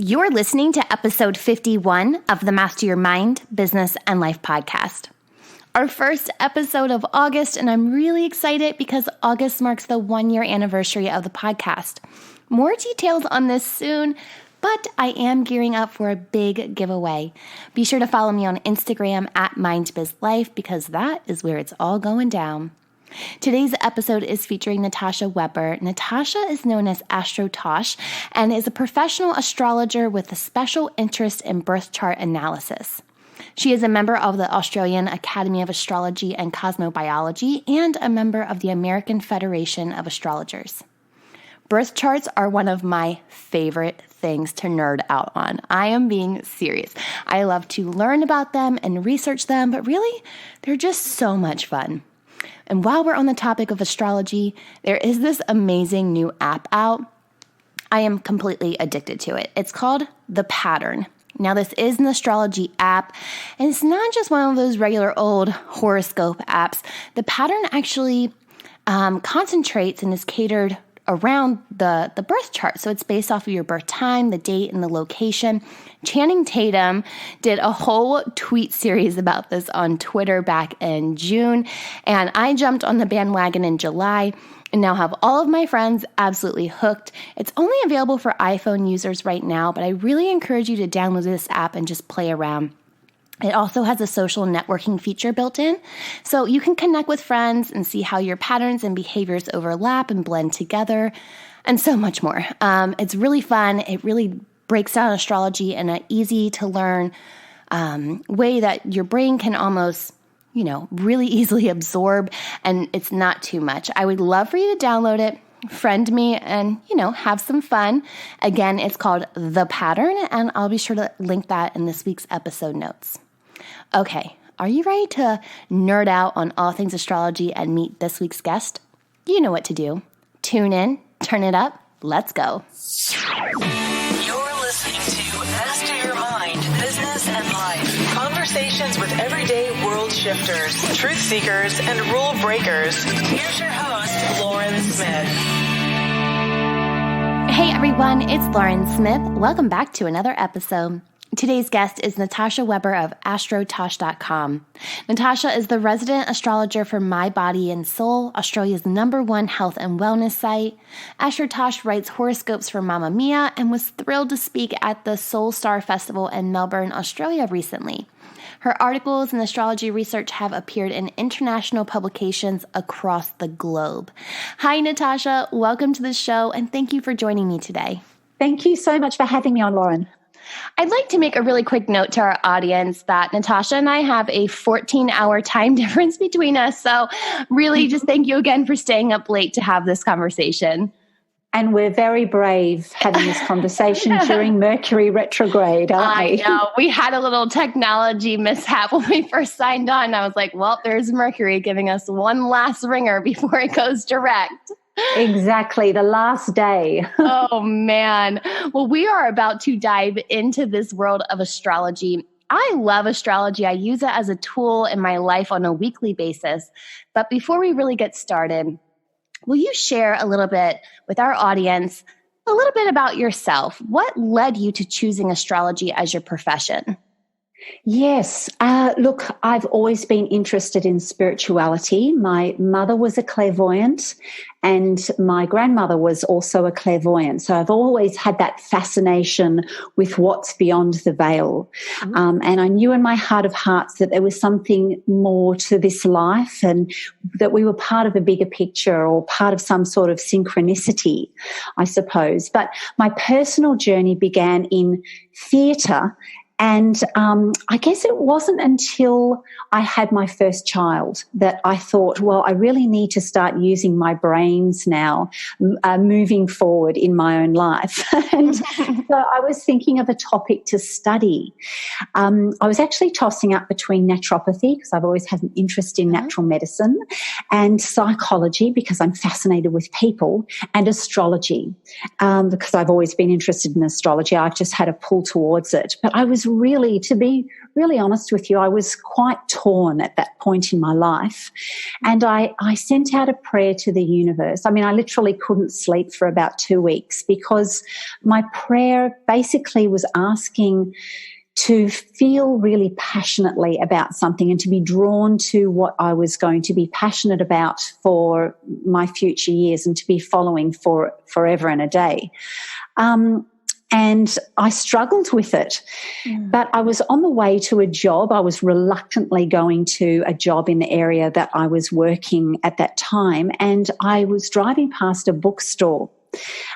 You're listening to episode 51 of the Master Your Mind, Business, and Life podcast. Our first episode of August, and I'm really excited because August marks the 1-year anniversary of the podcast. More details on this soon, but I am gearing up for a big giveaway. Be sure to follow me on Instagram at MindBizLife because that is where it's all going down. Today's episode is featuring Natasha Weber. Natasha is known as Astrotash and is a professional astrologer with a special interest in birth chart analysis. She is a member of the Australian Academy of Astrology and Cosmobiology and a member of the American Federation of Astrologers. Birth charts are one of my favorite things to nerd out on. I am being serious. I love to learn about them and research them, but really, they're just so much fun. And while we're on the topic of astrology, there is this amazing new app out. I am completely addicted to it. It's called The Pattern. Now, this is an astrology app, and it's not just one of those regular old horoscope apps. The Pattern actually concentrates and is catered around the birth chart. So it's based off of your birth time, the date, and the location. Channing Tatum did a whole tweet series about this on Twitter back in June, and I jumped on the bandwagon in July and now have all of my friends absolutely hooked. It's only available for iPhone users right now, but I really encourage you to download this app and just play around. It also has a social networking feature built in, so you can connect with friends and see how your patterns and behaviors overlap and blend together, and so much more. It's really fun. It really breaks down astrology in an easy-to-learn way that your brain can almost, really easily absorb, and it's not too much. I would love for you to download it, friend me, and, have some fun. Again, it's called The Pattern, and I'll be sure to link that in this week's episode notes. Okay, are you ready to nerd out on all things astrology and meet this week's guest? You know what to do. Tune in, turn it up, let's go. You're listening to Master Your Mind, Business, and Life. Conversations with everyday world shifters, truth seekers, and rule breakers. Here's your host, Lauren Smith. Hey everyone, it's Lauren Smith. Welcome back to another episode. Today's guest is Natasha Weber of Astrotash.com. Natasha is the resident astrologer for myBody+Soul, Australia's #1 health and wellness site. Astrotash writes horoscopes for Mamamia and was thrilled to speak at the Soul Star Festival in Melbourne, Australia recently. Her articles and astrology research have appeared in international publications across the globe. Hi, Natasha. Welcome to the show, and thank you for joining me today. Thank you so much for having me on, Lauren. I'd like to make a really quick note to our audience that Natasha and I have a 14-hour time difference between us. So really just thank you again for staying up late to have this conversation. And we're very brave having this conversation during Mercury retrograde, aren't we? I know. We had a little technology mishap when we first signed on. I was like, well, there's Mercury giving us one last ringer before it goes direct. Exactly, the last day. Oh, man. Well, we are about to dive into this world of astrology. I love astrology. I use it as a tool in my life on a weekly basis. But before we really get started, will you share a little bit with our audience, a little bit about yourself? What led you to choosing astrology as your profession? Yes. Look, I've always been interested in spirituality. My mother was a clairvoyant and my grandmother was also a clairvoyant. So I've always had that fascination with what's beyond the veil. Mm-hmm. And I knew in my heart of hearts that there was something more to this life and that we were part of a bigger picture or part of some sort of synchronicity, I suppose. But my personal journey began in theatre. And I guess it wasn't until I had my first child that I thought, well, I really need to start using my brains now, moving forward in my own life. And so I was thinking of a topic to study. I was actually tossing up between naturopathy, because I've always had an interest in natural medicine, and psychology, because I'm fascinated with people, and astrology, because I've always been interested in astrology. I've just had a pull towards it. But I was really, to be really honest with you, I was quite torn at that point in my life. And I sent out a prayer to the universe. I mean, I literally couldn't sleep for about 2 weeks because my prayer basically was asking to feel really passionately about something and to be drawn to what I was going to be passionate about for my future years and to be following for forever and a day. And I struggled with it. But I was on the way to a job. I was reluctantly going to a job in the area that I was working at that time, and I was driving past a bookstore.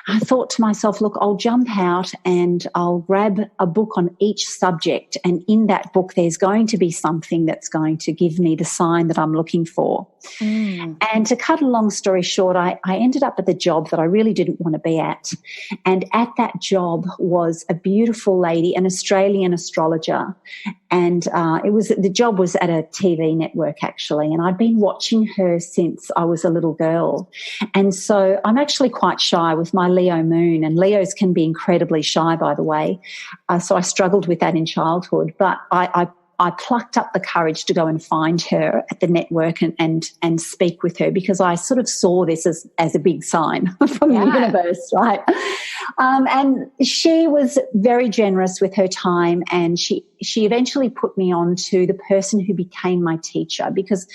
I thought to myself, look, I'll jump out and I'll grab a book on each subject, and in that book there's going to be something that's going to give me the sign that I'm looking for. And to cut a long story short, I ended up at the job that I really didn't want to be at. And at that job was a beautiful lady, an Australian astrologer. And the job was at a TV network, actually. And I'd been watching her since I was a little girl. And so I'm actually quite shy with my Leo moon, and Leos can be incredibly shy, by the way. So I struggled with that in childhood. But I plucked up the courage to go and find her at the network and speak with her, because I sort of saw this as a big sign from the universe, right? And she was very generous with her time, and she eventually put me on to the person who became my teacher, because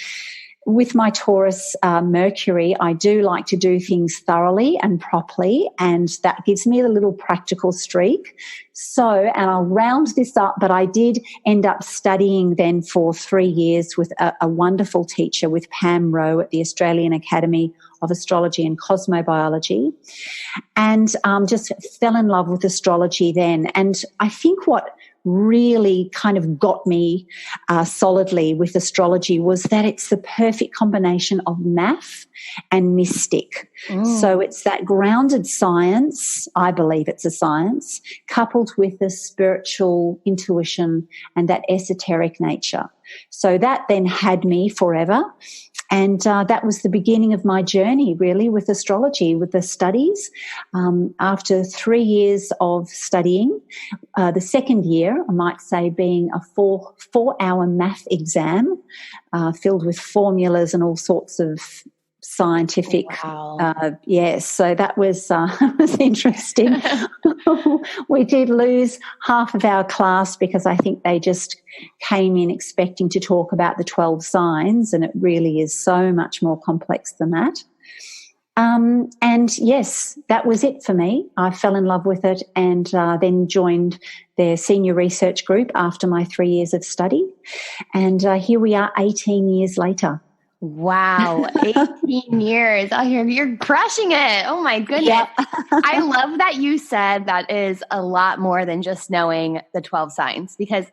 with my Taurus Mercury, I do like to do things thoroughly and properly, and that gives me a little practical streak. So, and I'll round this up, but I did end up studying then for 3 years with a wonderful teacher, with Pam Rowe at the Australian Academy of Astrology and Cosmobiology, and just fell in love with astrology then. And I think what really kind of got me solidly with astrology was that it's the perfect combination of math and mystic. So it's that grounded science, I believe it's a science, coupled with the spiritual intuition and that esoteric nature. So that then had me forever. And that was the beginning of my journey, really, with astrology, with the studies. After 3 years of studying, the second year, I might say, being a four-hour math exam filled with formulas and all sorts of scientific, yes. So that was was interesting. We did lose half of our class because I think they just came in expecting to talk about the 12 signs, and it really is so much more complex than that. And yes, that was it for me. I fell in love with it, and then joined their senior research group after my 3 years of study. And here we are 18 years later. Wow, 18 years. Oh, you're crushing it. Oh, my goodness. Yeah. I love that you said that is a lot more than just knowing the 12 signs, because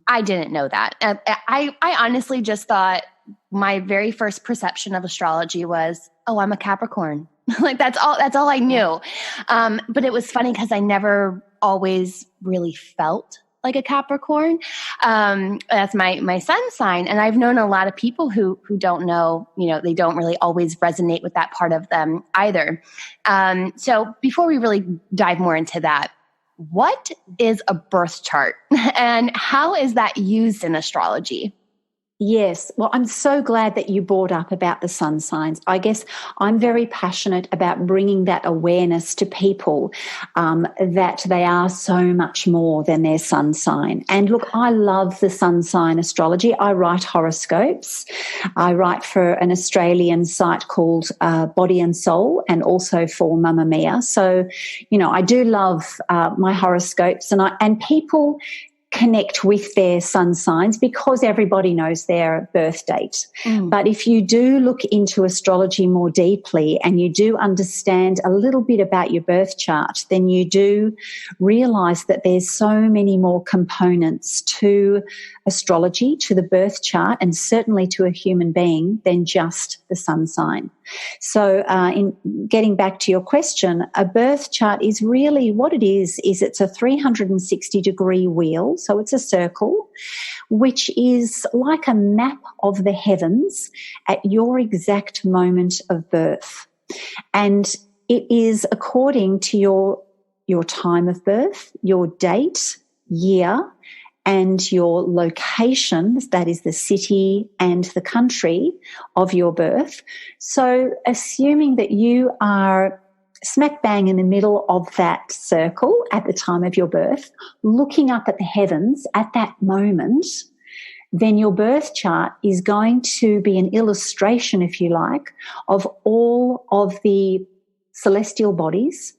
I didn't know that. I honestly just thought my very first perception of astrology was, oh, I'm a Capricorn. Like that's all I knew. But it was funny because I never always really felt like a Capricorn. That's my sun sign. And I've known a lot of people who don't know, they don't really always resonate with that part of them either. So before we really dive more into that, what is a birth chart and how is that used in astrology? Yes. Well, I'm so glad that you brought up about the sun signs. I guess I'm very passionate about bringing that awareness to people, that they are so much more than their sun sign. And look, I love the sun sign astrology. I write horoscopes. I write for an Australian site called Body+Soul, and also for Mamamia. So, I do love my horoscopes, and people connect with their sun signs because everybody knows their birth date. But if you do look into astrology more deeply and you do understand a little bit about your birth chart, then you do realize that there's so many more components to astrology, to the birth chart, and certainly to a human being than just the sun sign. So in getting back to your question, a birth chart is really what it is it's a 360-degree wheel. So it's a circle, which is like a map of the heavens at your exact moment of birth. And it is according to your time of birth, your date, year, and your location, that is the city and the country of your birth. So assuming that you are smack bang in the middle of that circle at the time of your birth, looking up at the heavens at that moment, then your birth chart is going to be an illustration, if you like, of all of the celestial bodies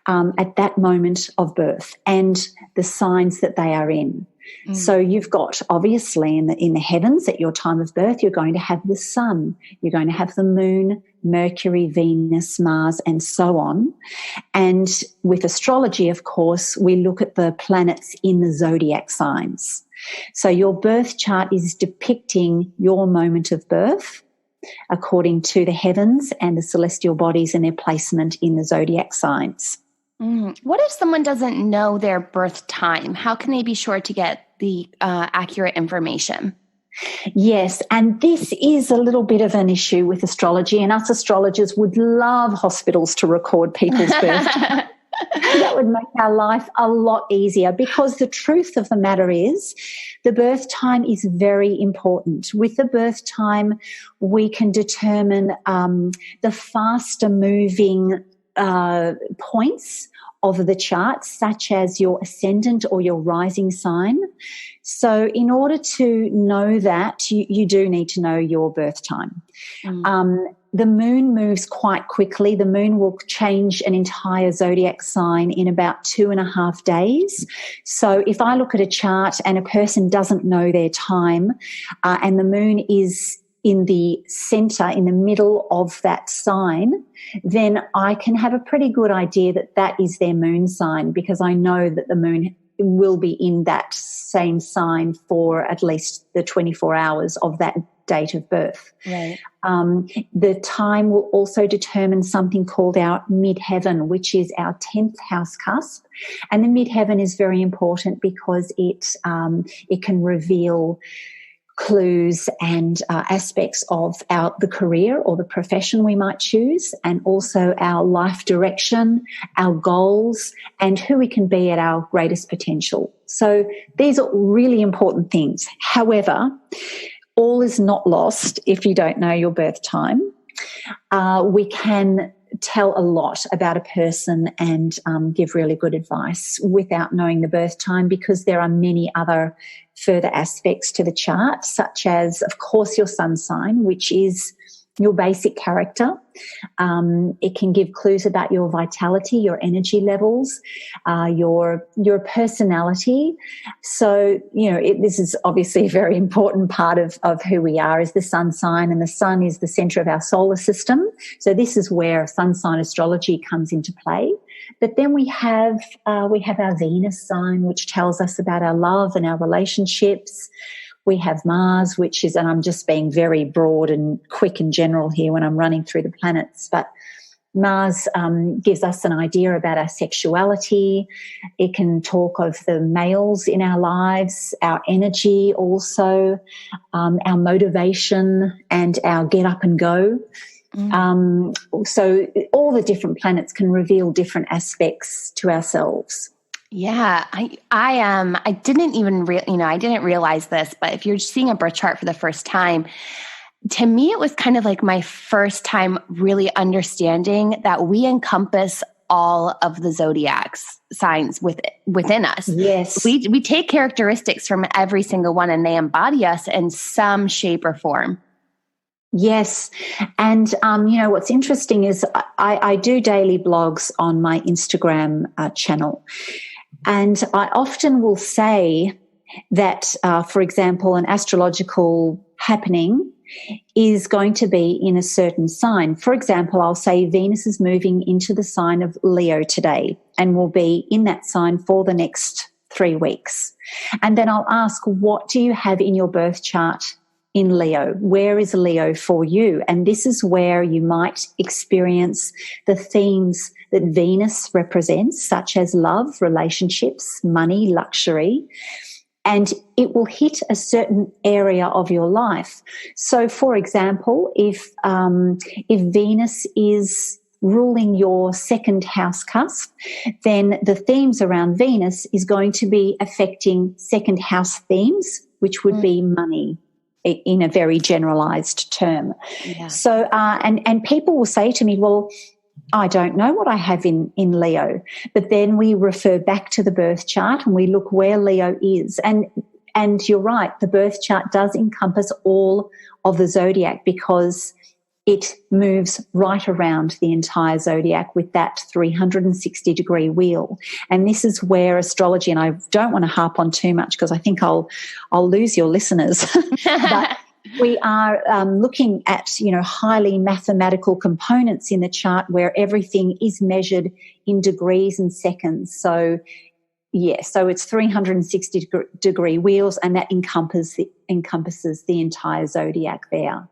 at that moment of birth and the signs that they are in. So you've got, obviously, in the heavens at your time of birth, you're going to have the sun, you're going to have the moon, Mercury, Venus, Mars, and so on. And with astrology, of course, we look at the planets in the zodiac signs. So your birth chart is depicting your moment of birth according to the heavens and the celestial bodies and their placement in the zodiac signs. What if someone doesn't know their birth time? How can they be sure to get the accurate information? Yes, and this is a little bit of an issue with astrology, and us astrologers would love hospitals to record people's birth time. That would make our life a lot easier, because the truth of the matter is the birth time is very important. With the birth time, we can determine the faster moving points of the chart, such as your ascendant or your rising sign. So in order to know that, you do need to know your birth time. The moon moves quite quickly. The moon will change an entire zodiac sign in about 2.5 days. So if I look at a chart and a person doesn't know their time, and the moon is in the center, in the middle of that sign, then I can have a pretty good idea that that is their moon sign, because I know that the moon will be in that same sign for at least the 24 hours of that date of birth. Right. The time will also determine something called our midheaven, which is our 10th house cusp. And the midheaven is very important because it can reveal clues and aspects of the career or the profession we might choose, and also our life direction, our goals, and who we can be at our greatest potential. So these are really important things. However, all is not lost if you don't know your birth time. We can tell a lot about a person and give really good advice without knowing the birth time, because there are many other further aspects to the chart, such as, of course, your sun sign, which is your basic character. It can give clues about your vitality, your energy levels, your personality. So, this is obviously a very important part of who we are, is the sun sign, and the sun is the center of our solar system. So this is where sun sign astrology comes into play. But then we have our Venus sign, which tells us about our love and our relationships. We have Mars, which is, and I'm just being very broad and quick and general here when I'm running through the planets, but Mars gives us an idea about our sexuality. It can talk of the males in our lives, our energy also, our motivation, and our get up and go. So all the different planets can reveal different aspects to ourselves. Yeah, I didn't even I didn't realize this, but if you're seeing a birth chart for the first time, to me, it was kind of like my first time really understanding that we encompass all of the zodiac signs within us. Yes. We take characteristics from every single one and they embody us in some shape or form. Yes. And, what's interesting is I do daily blogs on my Instagram channel. And I often will say that, for example, an astrological happening is going to be in a certain sign. For example, I'll say Venus is moving into the sign of Leo today and will be in that sign for the next 3 weeks. And then I'll ask, what do you have in your birth chart in Leo? Where is Leo for you? And this is where you might experience the themes that Venus represents, such as love, relationships, money, luxury, and it will hit a certain area of your life. So, for example, if Venus is ruling your second house cusp, then the themes around Venus is going to be affecting second house themes, which would be money in a very generalized term. Yeah. So, and people will say to me, well, I don't know what I have in Leo. But then we refer back to the birth chart and we look where Leo is. And you're right, the birth chart does encompass all of the zodiac because it moves right around the entire zodiac with that 360-degree wheel. And this is where astrology, and I don't want to harp on too much because I think I'll lose your listeners, but we are looking at, highly mathematical components in the chart where everything is measured in degrees and seconds. So, so it's 360-degree wheels, and that encompasses the entire zodiac there.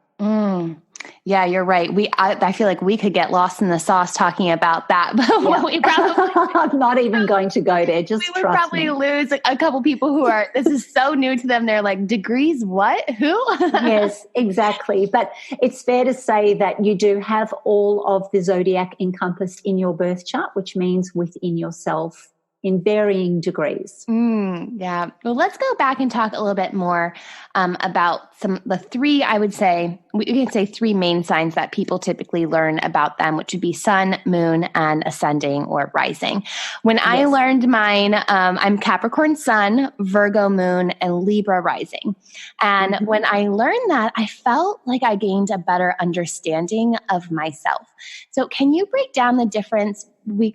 Yeah, you're right. I feel like we could get lost in the sauce talking about that, but we probably I'm not even going to go there. Just we would probably lose a couple people who are. This is so new to them. They're like, degrees? What? Who? Yes, exactly. But it's fair to say that you do have all of the zodiac encompassed in your birth chart, which means within yourself in varying degrees. Yeah. Well, let's go back and talk a little bit more about the three, I would say, we can say three main signs that people typically learn about them, which would be sun, moon, and ascending or rising. When I learned mine, I'm Capricorn sun, Virgo moon, and Libra rising. And when I learned that, I felt like I gained a better understanding of myself. So can you break down the difference?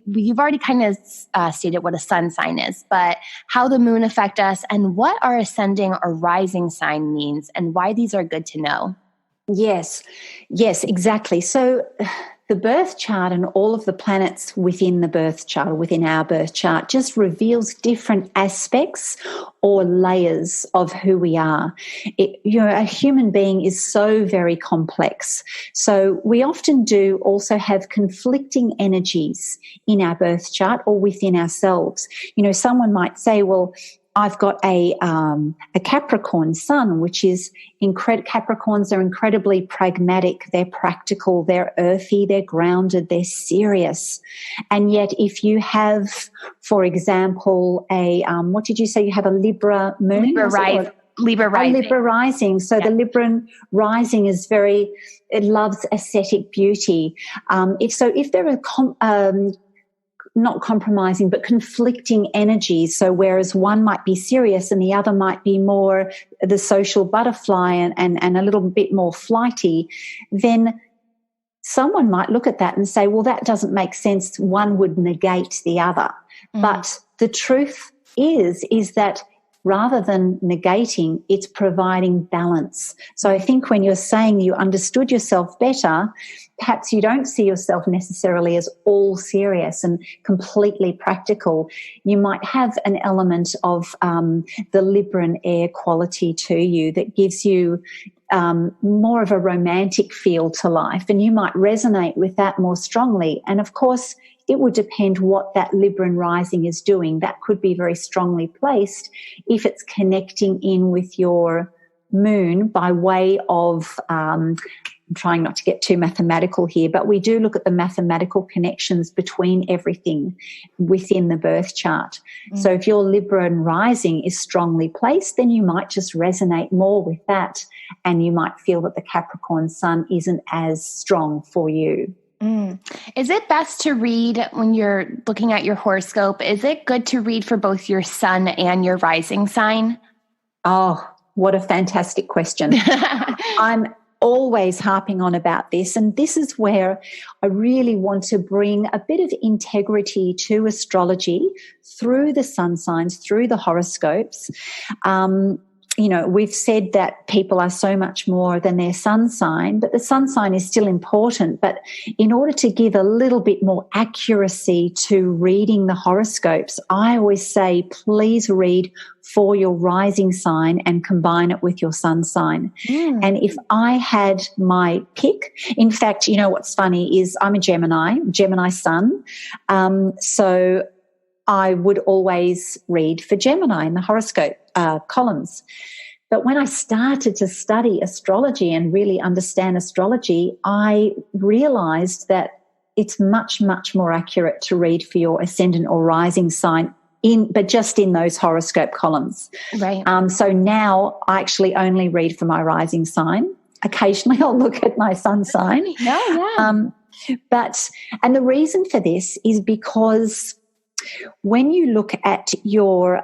You've already kind of stated what a sun sign is, but how the moon affect us and what our ascending or rising sign means and why these are good to know. Yes, exactly. So the birth chart and all of the planets within the birth chart or within our birth chart just reveals different aspects or layers of who we are. A human being is so very complex. So we often do also have conflicting energies in our birth chart or within ourselves. Someone might say, well, I've got a Capricorn sun, which is Capricorns are incredibly pragmatic. They're practical. They're earthy. They're grounded. They're serious. And yet, if you have, for example, what did you say? You have a Libra moon, Libra rising. Libra rising. So the Libra rising is it loves aesthetic beauty. If there are not compromising, but conflicting energies. So whereas one might be serious and the other might be more the social butterfly and a little bit more flighty, then someone might look at that and say, well, that doesn't make sense. One would negate the other. But the truth is that rather than negating, it's providing balance. So I think when you're saying you understood yourself better, perhaps you don't see yourself necessarily as all serious and completely practical. You might have an element of the Libran air quality to you that gives you more of a romantic feel to life, and you might resonate with that more strongly. And of course, it would depend what that Libran rising is doing. That could be very strongly placed if it's connecting in with your moon by way of, I'm trying not to get too mathematical here, but we do look at the mathematical connections between everything within the birth chart. So if your Libran rising is strongly placed, then you might just resonate more with that, and you might feel that the Capricorn sun isn't as strong for you. Is it best to read when you're looking at your horoscope? Is it good to read for both your sun and your rising sign? Oh, what a fantastic question. I'm always harping on about this, and this is where I really want to bring a bit of integrity to astrology through the sun signs, through the horoscopes. We've said that people are so much more than their sun sign, but the sun sign is still important. But in order to give a little bit more accuracy to reading the horoscopes, I always say, please read for your rising sign and combine it with your sun sign. And if I had my pick, in fact, what's funny is I'm a Gemini sun. So I would always read for Gemini in the horoscope columns. But when I started to study astrology and really understand astrology, I realized that it's much, much more accurate to read for your ascendant or rising sign but just in those horoscope columns. Right. So now I actually only read for my rising sign. Occasionally I'll look at my sun sign. And the reason for this is because when you look at your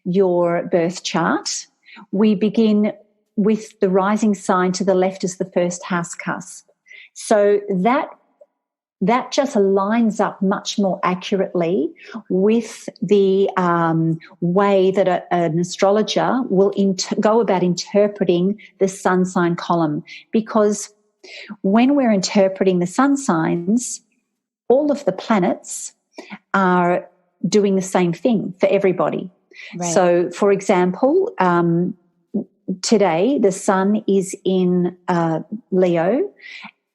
birth chart, we begin with the rising sign to the left as the first house cusp. So that just lines up much more accurately with the way that an astrologer will go about interpreting the sun sign column. Because when we're interpreting the sun signs, all of the planets are doing the same thing for everybody. Right. So, for example, today the sun is in Leo,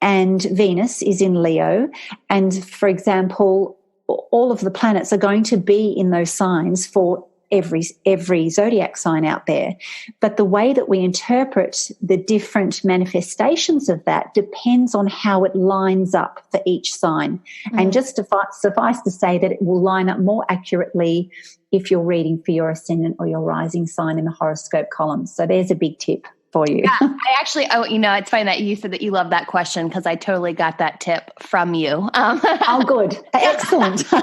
and Venus is in Leo. And, for example, all of the planets are going to be in those signs for every zodiac sign out there. But the way that we interpret the different manifestations of that depends on how it lines up for each sign. And just suffice to say that it will line up more accurately if you're reading for your ascendant or your rising sign in the horoscope column. So there's a big tip for you. Yeah, it's funny that you said that you love that question, because I totally got that tip from you. Oh, good. Excellent. But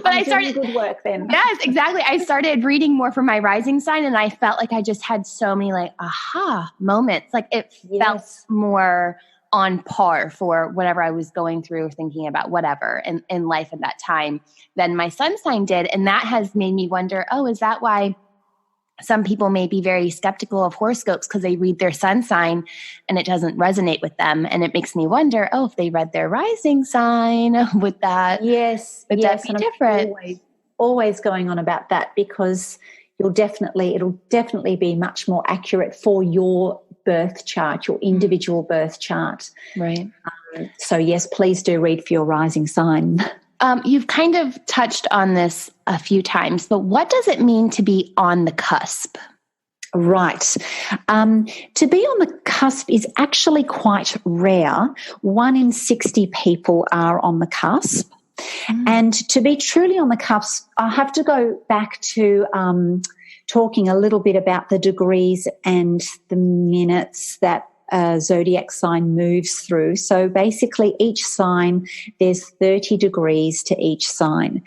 I started good work then. Yes, exactly. I started reading more for my rising sign, and I felt like I just had so many aha moments. Like it felt more on par for whatever I was going through or thinking about, whatever in life at that time, than my sun sign did. And that has made me wonder, is that why some people may be very skeptical of horoscopes, because they read their sun sign and it doesn't resonate with them? And it makes me wonder, if they read their rising sign, would that be different? Always going on about that, because it'll definitely be much more accurate for your birth chart, your individual birth chart. Right. So yes, please do read for your rising sign. You've kind of touched on this a few times, but what does it mean to be on the cusp? Right. To be on the cusp is actually quite rare. 1 in 60 people are on the cusp. And to be truly on the cusp, I have to go back to talking a little bit about the degrees and the minutes that a zodiac sign moves through. So basically each sign, there's 30 degrees to each sign,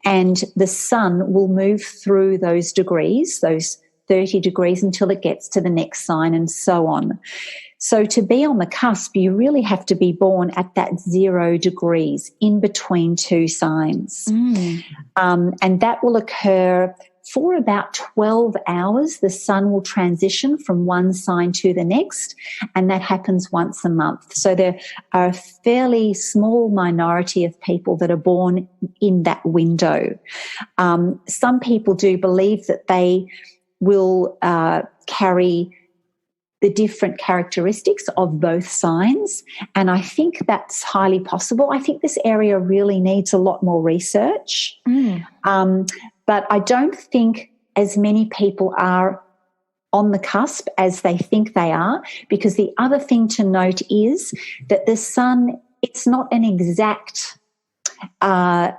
and the sun will move through those degrees, those 30 degrees, until it gets to the next sign, and so on. So to be on the cusp, you really have to be born at that 0 degrees in between two signs. And that will occur for about 12 hours. The sun will transition from one sign to the next, and that happens once a month. So there are a fairly small minority of people that are born in that window. Some people do believe that they will carry the different characteristics of both signs, and I think that's highly possible. I think this area really needs a lot more research. But I don't think as many people are on the cusp as they think they are, because the other thing to note is that the sun, it's not an exact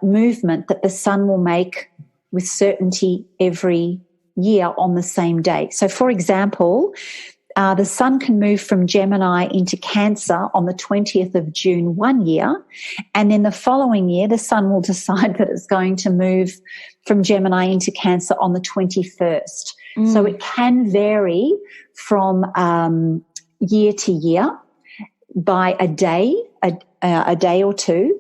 movement that the sun will make with certainty every year on the same day. So, for example, the sun can move from Gemini into Cancer on the 20th of June one year, and then the following year the sun will decide that it's going to move from Gemini into Cancer on the 21st. So it can vary from year to year by a day or two.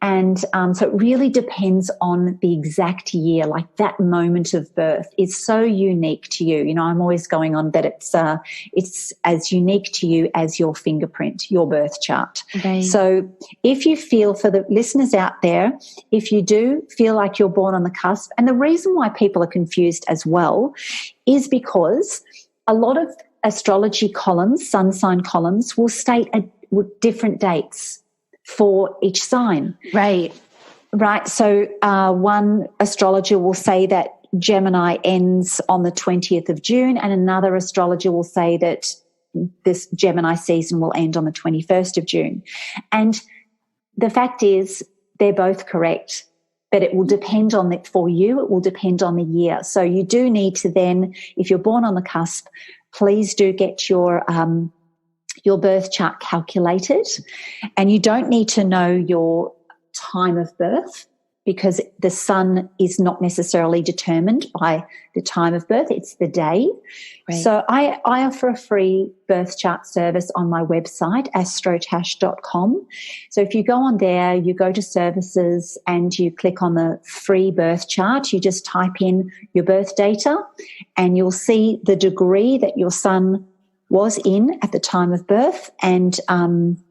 And so it really depends on the exact year, like that moment of birth is so unique to you. You know, I'm always going on that it's as unique to you as your fingerprint, your birth chart. Right. So if you feel, for the listeners out there, if you do feel like you're born on the cusp, and the reason why people are confused as well is because a lot of astrology columns, sun sign columns, will state different dates for each sign. Right. So one astrologer will say that Gemini ends on the 20th of June, and another astrologer will say that this Gemini season will end on the 21st of June. And the fact is they're both correct, but it will depend on it for you. It will depend on the year. So you do need to then, if you're born on the cusp, please do get your birth chart calculated, and you don't need to know your time of birth, because the sun is not necessarily determined by the time of birth, it's the day. Right. So I offer a free birth chart service on my website, astrotash.com. So if you go on there, you go to services and you click on the free birth chart, you just type in your birth data and you'll see the degree that your sun was in at the time of birth, and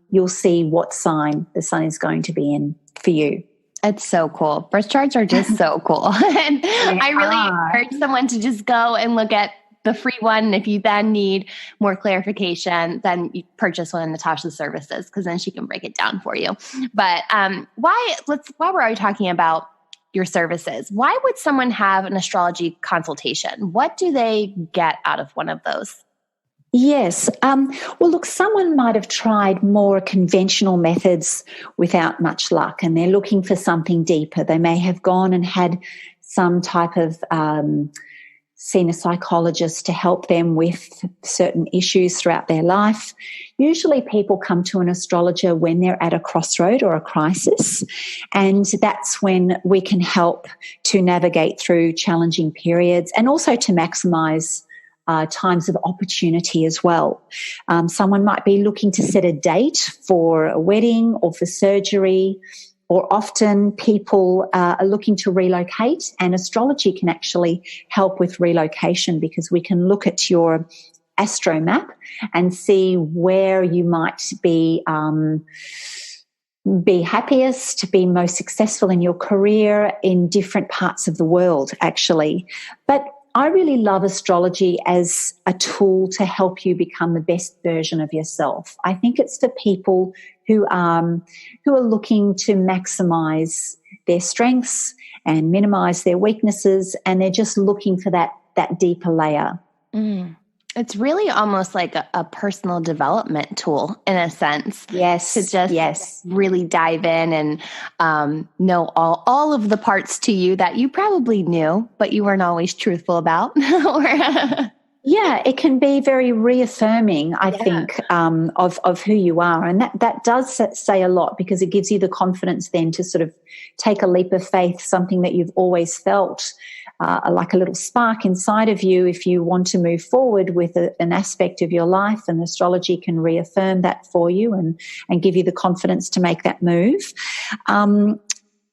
you'll see what sign the sun is going to be in for you. It's so cool. Birth charts are just so cool. And I really encourage someone to just go and look at the free one. And if you then need more clarification, then you purchase one of Natasha's services, because then she can break it down for you. But while we're already talking about your services, why would someone have an astrology consultation? What do they get out of one of those? Yes. Well, look, someone might have tried more conventional methods without much luck, and they're looking for something deeper. They may have gone and had some type of seen a psychologist to help them with certain issues throughout their life. Usually people come to an astrologer when they're at a crossroad or a crisis, and that's when we can help to navigate through challenging periods and also to maximize times of opportunity as well. Someone might be looking to set a date for a wedding or for surgery, or often people are looking to relocate, and astrology can actually help with relocation, because we can look at your astro map and see where you might be happiest, be most successful in your career in different parts of the world, actually. But I really love astrology as a tool to help you become the best version of yourself. I think it's for people who are looking to maximize their strengths and minimize their weaknesses, and they're just looking for that deeper layer. Mm. It's really almost like a personal development tool in a sense. Yes. To just really dive in and know all of the parts to you that you probably knew, but you weren't always truthful about. Yeah, it can be very reaffirming, I think, of who you are. And that does say a lot, because it gives you the confidence then to sort of take a leap of faith, something that you've always felt like a little spark inside of you. If you want to move forward with an aspect of your life, and astrology can reaffirm that for you and give you the confidence to make that move.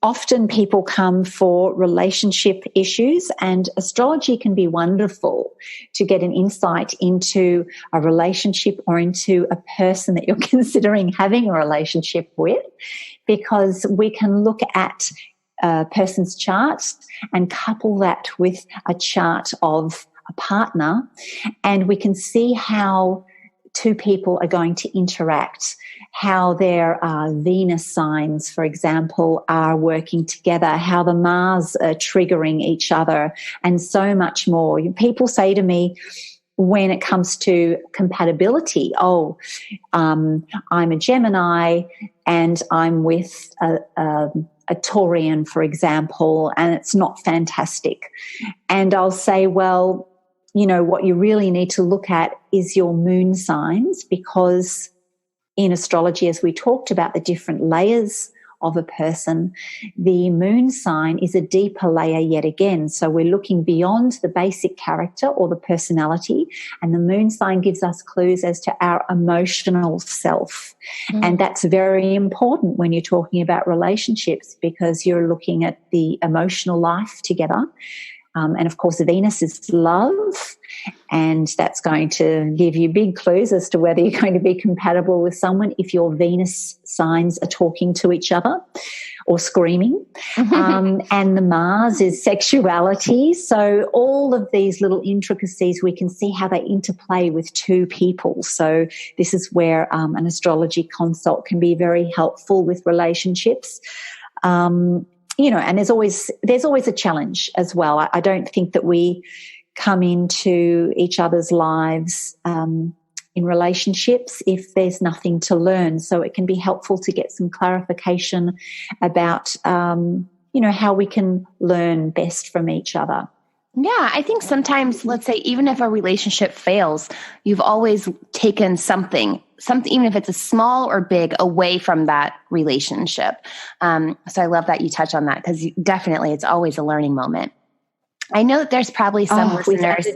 Often people come for relationship issues, and astrology can be wonderful to get an insight into a relationship or into a person that you're considering having a relationship with, because we can look at a person's chart and couple that with a chart of a partner, and we can see how two people are going to interact, how their Venus signs, for example, are working together, how the Mars are triggering each other, and so much more. People say to me, when it comes to compatibility, I'm a Gemini and I'm with a Taurian, for example, and it's not fantastic. And I'll say, well, you know, what you really need to look at is your moon signs, because in astrology, as we talked about the different layers of a person, the moon sign is a deeper layer yet again. So we're looking beyond the basic character or the personality, and the moon sign gives us clues as to our emotional self. And that's very important when you're talking about relationships, because you're looking at the emotional life together. And of course, Venus is love, and that's going to give you big clues as to whether you're going to be compatible with someone if your Venus signs are talking to each other or screaming. And the Mars is sexuality. So all of these little intricacies, we can see how they interplay with two people. So this is where an astrology consult can be very helpful with relationships. You know, and there's always a challenge as well. I don't think that we come into each other's lives in relationships if there's nothing to learn. So it can be helpful to get some clarification about, how we can learn best from each other. Yeah, I think sometimes, let's say, even if a relationship fails, you've always taken something, even if it's a small or big, away from that relationship. So I love that you touch on that, because definitely it's always a learning moment. I know that there's probably some listeners.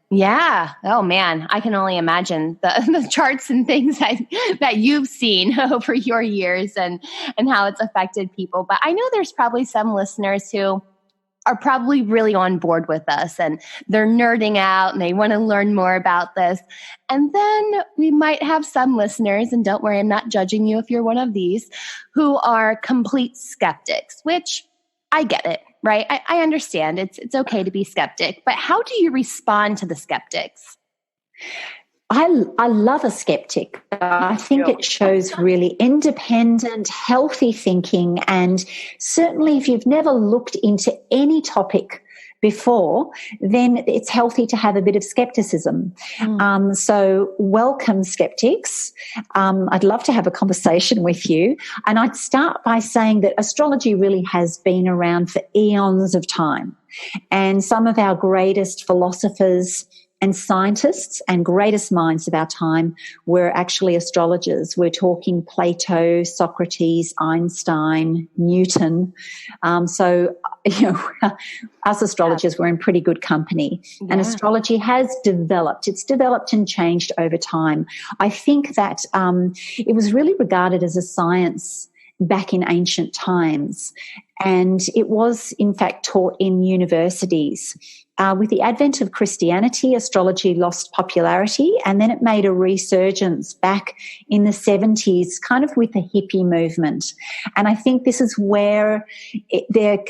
Yeah. Oh man, I can only imagine the charts and things that you've seen over your years and how it's affected people. But I know there's probably some listeners who are probably really on board with us and they're nerding out and they want to learn more about this. And then we might have some listeners, and don't worry, I'm not judging you if you're one of these, who are complete skeptics, which I get it, right? I understand it's okay to be skeptic, but how do you respond to the skeptics? I love a skeptic. I think it shows really independent, healthy thinking. And certainly if you've never looked into any topic before, then it's healthy to have a bit of skepticism. So welcome, skeptics. I'd love to have a conversation with you. And I'd start by saying that astrology really has been around for eons of time. And some of our greatest philosophers and scientists and greatest minds of our time were actually astrologers. We're talking Plato, Socrates, Einstein, Newton. So, us astrologers were in pretty good company. Yeah. And astrology has developed. It's developed and changed over time. I think that it was really regarded as a science back in ancient times. And it was, in fact, taught in universities. With the advent of Christianity, astrology lost popularity, and then it made a resurgence back in the 70s, kind of with the hippie movement. And I think this is where there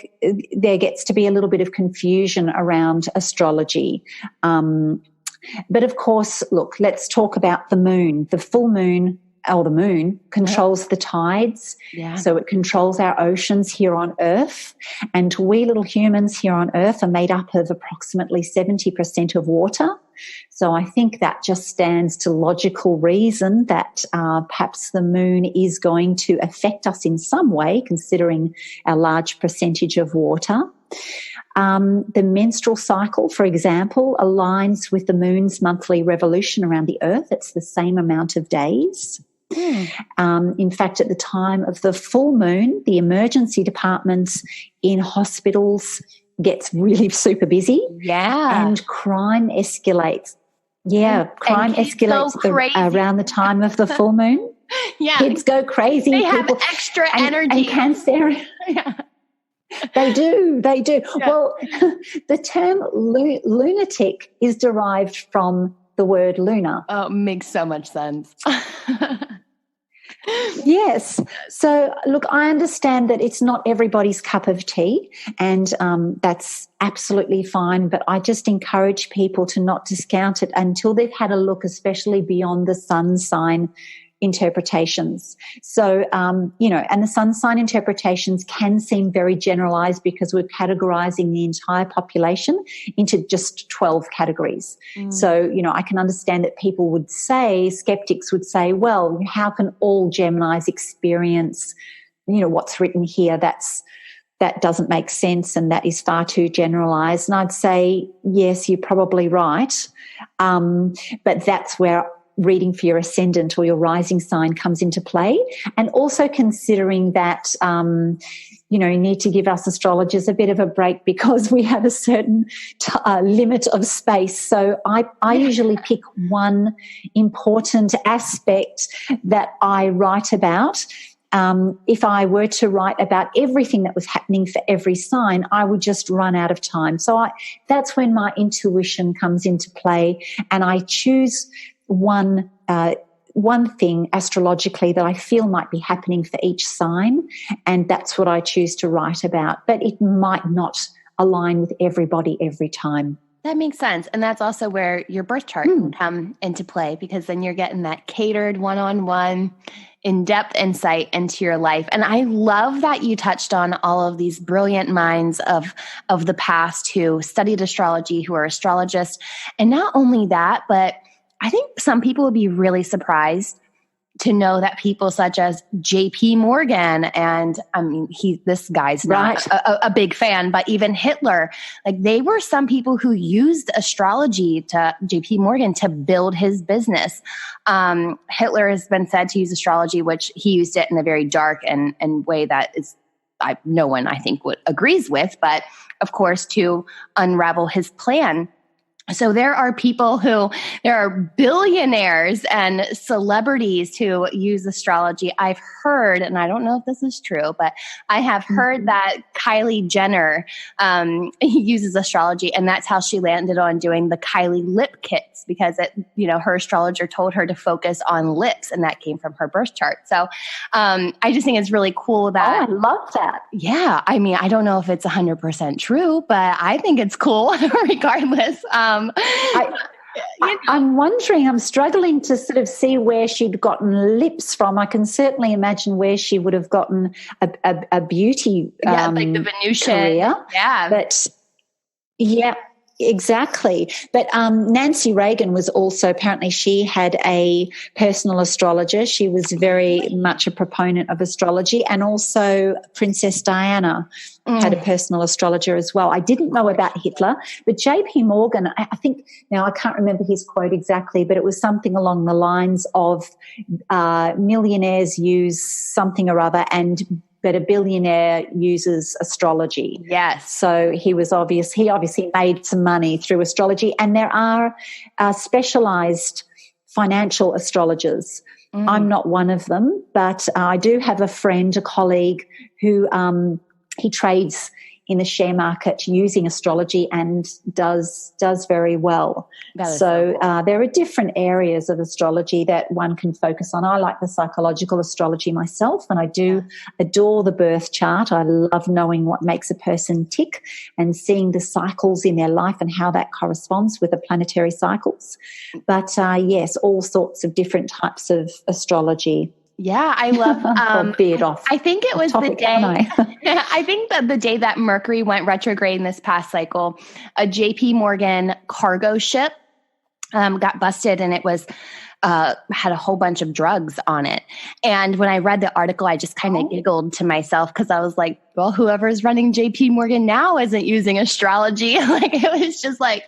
gets to be a little bit of confusion around astrology. But of course, look, let's talk about the moon. The full moon, or the moon, controls the tides. Yeah. So it controls our oceans here on Earth. And we little humans here on Earth are made up of approximately 70% of water. So I think that just stands to logical reason that perhaps the moon is going to affect us in some way, considering our large percentage of water. The menstrual cycle, for example, aligns with the moon's monthly revolution around the Earth. It's the same amount of days. In fact, at the time of the full moon, the emergency departments in hospitals gets really super busy. Yeah. And crime escalates. Yeah, crime escalates around the time of the full moon. Yeah. Kids go crazy. They have extra energy. And cancer. Yeah. They do. Yeah. Well, the term lunatic is derived from the word lunar. Oh, it makes so much sense. Yes. So, look, I understand that it's not everybody's cup of tea, and that's absolutely fine, but I just encourage people to not discount it until they've had a look, especially beyond the sun sign interpretations. So, and the sun sign interpretations can seem very generalized because we're categorizing the entire population into just 12 categories. So, I can understand that people would say, skeptics would say, well, how can all Geminis experience, what's written here? That doesn't make sense, and that is far too generalized. And I'd say, yes, you're probably right. But that's where reading for your ascendant or your rising sign comes into play, and also considering that you need to give us astrologers a bit of a break because we have a certain limit of space. So I usually pick one important aspect that I write about. If I were to write about everything that was happening for every sign, I would just run out of time. So that's when my intuition comes into play, and I choose one thing astrologically that I feel might be happening for each sign, and that's what I choose to write about. But it might not align with everybody every time. That makes sense. And that's also where your birth chart can come into play, because then you're getting that catered one-on-one, in-depth insight into your life. And I love that you touched on all of these brilliant minds of the past who studied astrology, who are astrologists. And not only that, but I think some people would be really surprised to know that people such as JP Morgan, and I mean, this guy's not a big fan, but even Hitler, like they were some people who used astrology to JP Morgan to build his business. Hitler has been said to use astrology, which he used it in a very dark and way that is no one I think agrees with, but of course to unravel his plan. So there are billionaires and celebrities who use astrology. I've heard, and I don't know if this is true, but I have heard that Kylie Jenner uses astrology, and that's how she landed on doing the Kylie lip kits, because her astrologer told her to focus on lips, and that came from her birth chart. So I just think it's really cool that. Oh, I love that. Yeah. I mean, I don't know if it's 100% true, but I think it's cool regardless. I'm wondering, I'm struggling to sort of see where she'd gotten lips from. I can certainly imagine where she would have gotten a beauty like the Venusian career. Yeah. But yeah, exactly. But Nancy Reagan was also, apparently she had a personal astrologer. She was very much a proponent of astrology, and also Princess Diana had a personal astrologer as well. I didn't know about Hitler, but JP Morgan, I think, now I can't remember his quote exactly, but it was something along the lines of millionaires use something or other, but a billionaire uses astrology. Yes. So he obviously made some money through astrology, and there are specialized financial astrologers. I'm not one of them, but I do have a friend, a colleague who he trades in the share market using astrology and does very well. So there are different areas of astrology that one can focus on. I like the psychological astrology myself, and I do adore the birth chart. I love knowing what makes a person tick and seeing the cycles in their life and how that corresponds with the planetary cycles. But yes, all sorts of different types of astrology. Yeah, I love beard off. I think it was topic, the day I think that the day that Mercury went retrograde in this past cycle, a JP Morgan cargo ship got busted, and it was had a whole bunch of drugs on it. And when I read the article, I just kind of giggled to myself, because I was like, well, whoever's running JP Morgan now isn't using astrology. Like, it was just like,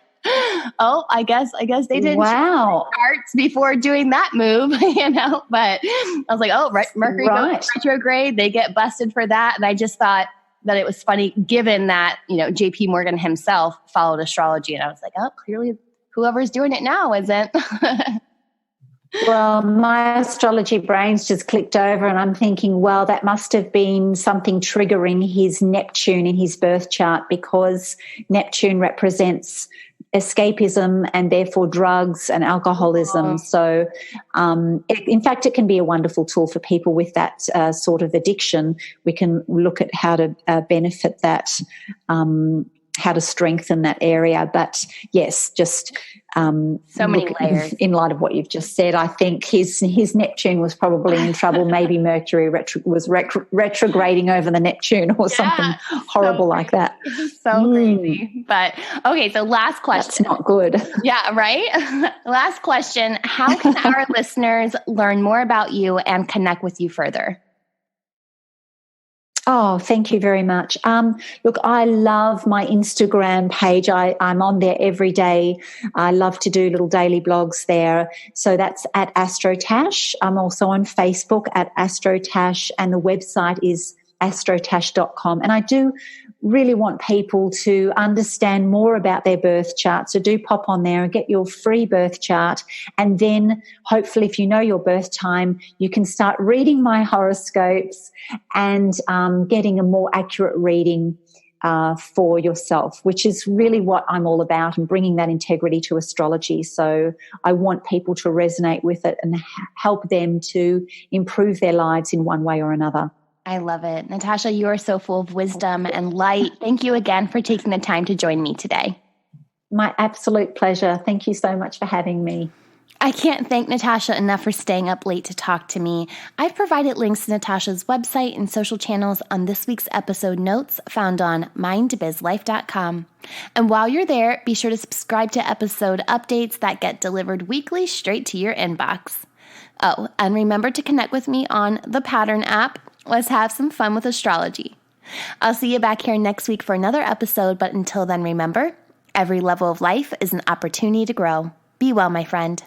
oh, I guess they didn't charts before doing that move, but I was like, oh, Mercury goes retrograde, they get busted for that. And I just thought that it was funny, given that, JP Morgan himself followed astrology. And I was like, oh, clearly whoever's doing it now isn't. Well, my astrology brain's just clicked over, and I'm thinking, well, that must have been something triggering his Neptune in his birth chart, because Neptune represents escapism and therefore drugs and alcoholism. So, in fact, it can be a wonderful tool for people with that sort of addiction. We can look at how to benefit that, how to strengthen that area. But yes, just so many layers. In light of what you've just said, I think his Neptune was probably in trouble. Maybe Mercury was retrograding over the Neptune or something horrible like that. So crazy. But okay, so last question. That's not good. Yeah, right? Last question. How can our listeners learn more about you and connect with you further? Oh, thank you very much. Look, I love my Instagram page. I'm on there every day. I love to do little daily blogs there. So that's at Astrotash. I'm also on Facebook at Astrotash, and the website is astrotash.com. And I do really want people to understand more about their birth chart. So do pop on there and get your free birth chart. And then hopefully, if you know your birth time, you can start reading my horoscopes and getting a more accurate reading for yourself, which is really what I'm all about, and bringing that integrity to astrology. So I want people to resonate with it and help them to improve their lives in one way or another. I love it. Natasha, you are so full of wisdom and light. Thank you again for taking the time to join me today. My absolute pleasure. Thank you so much for having me. I can't thank Natasha enough for staying up late to talk to me. I've provided links to Natasha's website and social channels on this week's episode notes found on mindbizlife.com. And while you're there, be sure to subscribe to episode updates that get delivered weekly straight to your inbox. Oh, and remember to connect with me on the Pattern app. Let's have some fun with astrology. I'll see you back here next week for another episode, but until then, remember, every level of life is an opportunity to grow. Be well, my friend.